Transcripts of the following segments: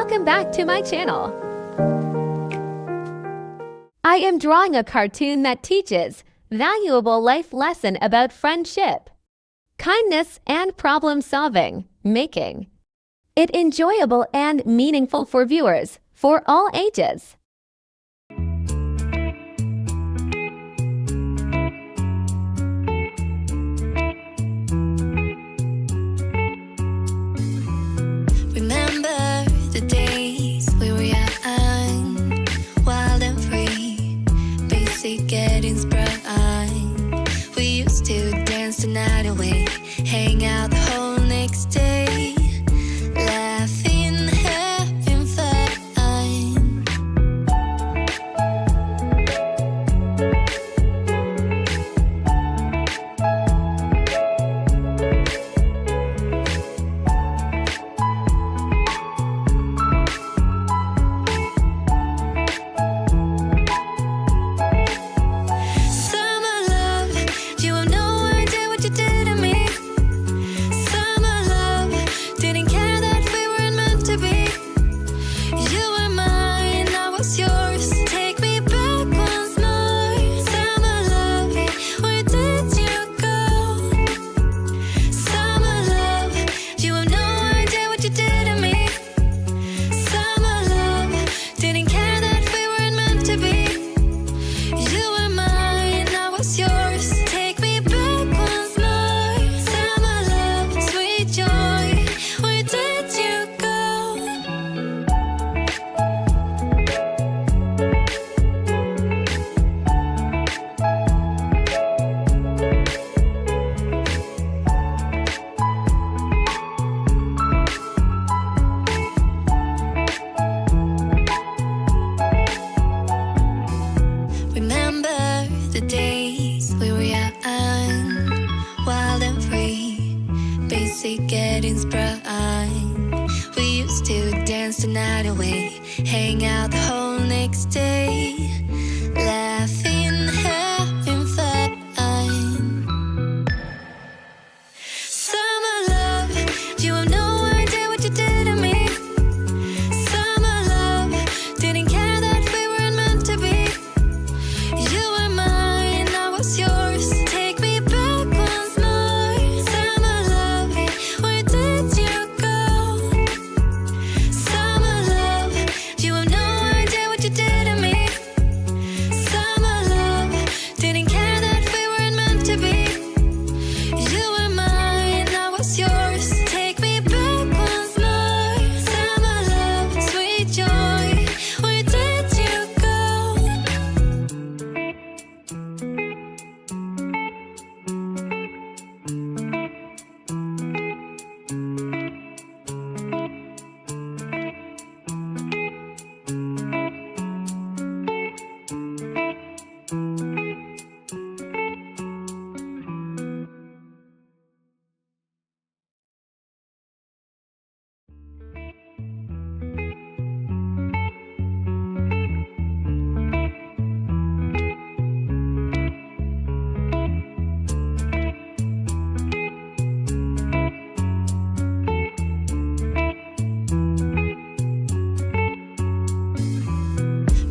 welcome back to my channel. I am drawing a cartoon that teaches valuable life lesson about friendship, kindness, and problem solving, making it enjoyable and meaningful for viewers for all ages. Remember the days we were young, wild and free, basic getting sprung. We used to dance the night away, hang out the whole next day, laughing, having fun. Summer love, you have no idea what you did to me. Summer love, didn't care that we weren't meant to be. You were mine, I was yours. Take me back once more. Summer love, where did you go? Summer love, you have no idea what you did to me. Summer love, didn't care that we weren't meant to be. You were mine, I was yours. Take me back once more. Summer love, sweet joy, where did you go? Remember the days we were young, wild and free, basic getting sprung. We used to dance the night away, hang out the whole next day, laughing, having fun. Summer love, you have no idea what you did to me. Summer love, didn't care that we weren't meant to be. You were mine, I was yours. Take me back once more. Summer love, where did you go? Summer love, you have no idea what you did to me. Summer love, didn't care that we weren't meant to be. You were mine, I was yours. Take me back once more. Summer love, sweet joy, where did you go?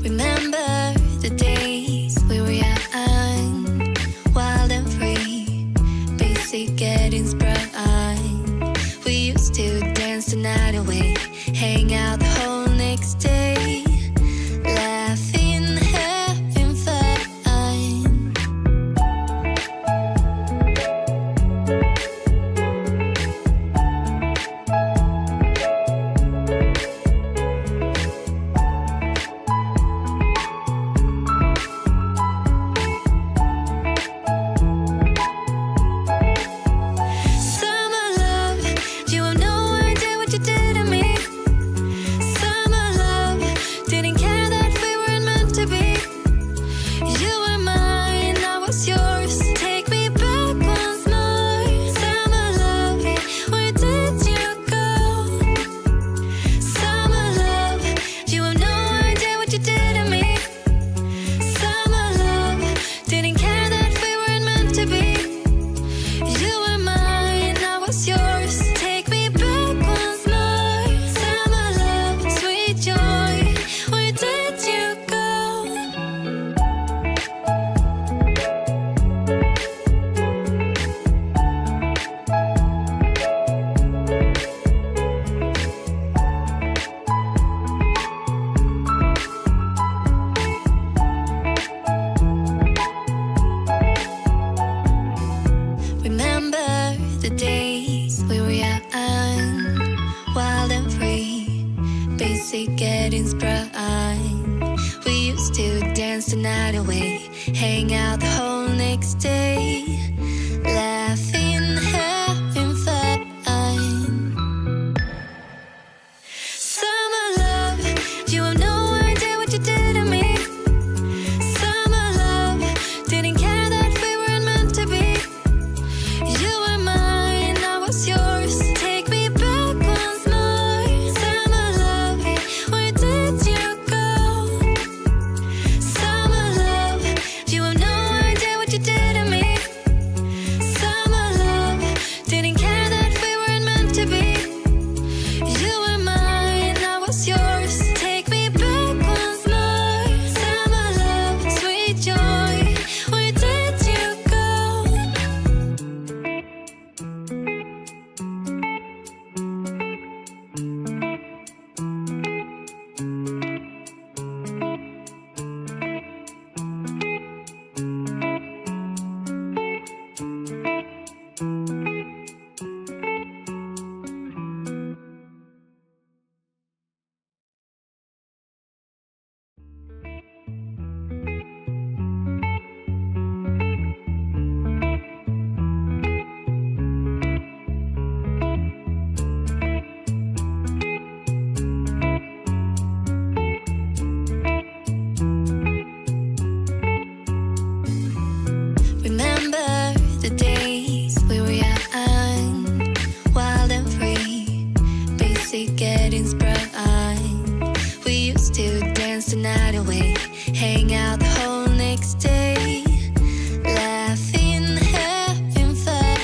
Remember the days we were young, wild and free, basic getting sprung. We used to dance the night away, hang out the whole next day, laughing, having fun. Summer love, you have no idea what you did to me. the days we were young, wild and free, basic getting sprung. We used to dance the night away, hang out the whole next day, laughing, having fun. Summer love, you have no idea what you did to me. Summer love, didn't care that we weren't meant to be. You were mine, I was yours. Take me back once more. Summer love, where did you go? Summer love, you have no idea what you did to me. Summer love, didn't care that we weren't meant to be. You were mine, I was yours. Take me back once more. Summer love, sweet joy, where did you go? Remember the days we were young, wild and free, basic getting sprung. We used to dance the night away, hang out the whole next day, laughing, having fun.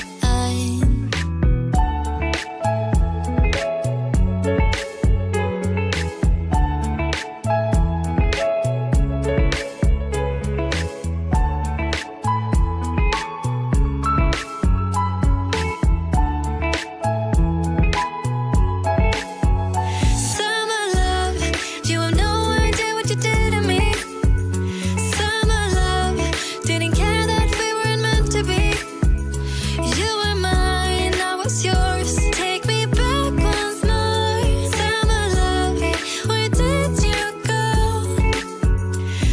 Summer love, you have no idea what you did to me. Summer love, didn't care that we weren't meant to be. You were mine, I was yours. Take me back once more. Summer love, where did you go?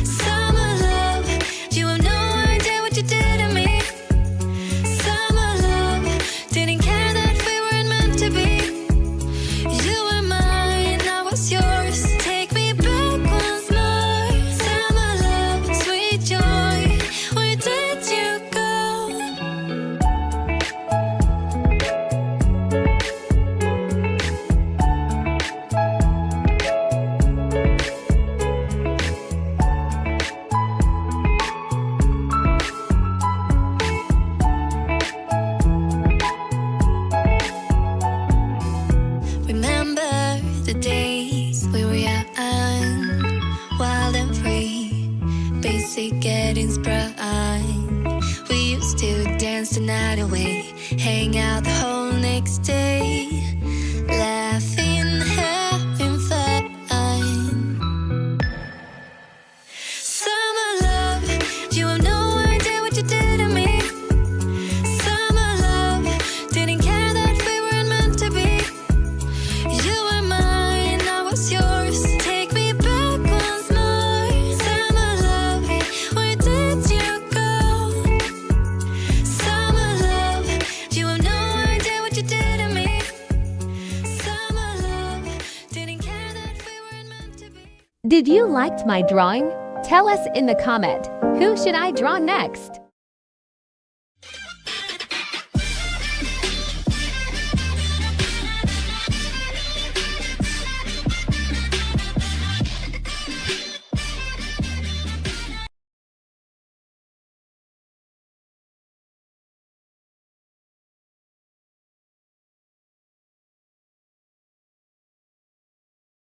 Summer love, you have no idea what you did to me. Summer love, didn't care that we weren't meant to be. You were mine, I was yours. Take me back once more. Summer love, sweet joy, where did you go? Remember the days we were young, wild and free, basic getting sprung. We used to dance the night away, hang out the whole next day, laughing, having fun. Summer love, you have no idea what you did to me. Summer love, didn't care that we weren't meant to be. You were mine, I was yours. Take me back once more. Summer love, where did you go? Summer love, you have no idea what you did to me. Summer love, didn't care that we weren't meant to be. Did you like my drawing? Tell us in the comment, who should I draw next?